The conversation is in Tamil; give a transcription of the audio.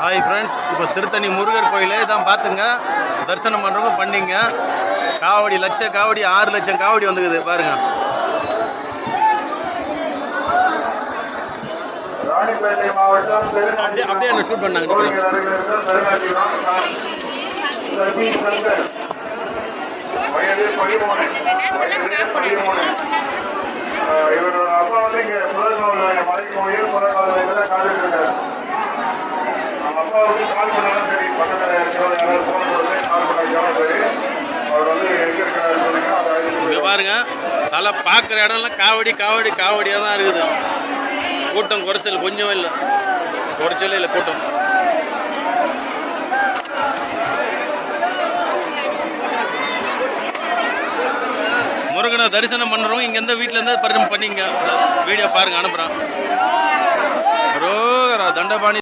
ஹாய் ஃப்ரெண்ட்ஸ், இப்போ திருத்தணி முருகர் கோயிலே தான் பார்த்துங்க. தரிசனம் பண்ணுறவங்க பண்ணிங்க. காவடி காவடி 6 லட்சம் காவடி வந்துக்குது பாருங்க. அப்படியே என்ன ஷூட் பண்ணாங்க. இவரோட அப்பா வந்து இங்கே மலை கோயில் காத்துட்டு அப்பாவுக்கு கால் பண்ணாலும் சரி, பக்கத்தில் இருக்கிறவங்க யாராவது ஃபோன் போட்டு கால் பண்ணாலும் சரி, அவர் வந்து எங்கே இருக்கிறாரு சொல்லுங்க. இங்கே பாருங்க, தலை பார்க்குற இடம்லாம் காவடி காவடி காவடியாக தான் இருக்குது. கூட்டம் குறைச்சல் கொஞ்சம் இல்லை, குறைச்சலே இல்லை கூட்டம். முருகனை தரிசனம் பண்ணுறவங்க இங்கேருந்து வீட்டிலேருந்து பரிசனம் பண்ணிங்க. வீடியோ பாருங்கள், அனுப்புகிறேன். தண்டபாணி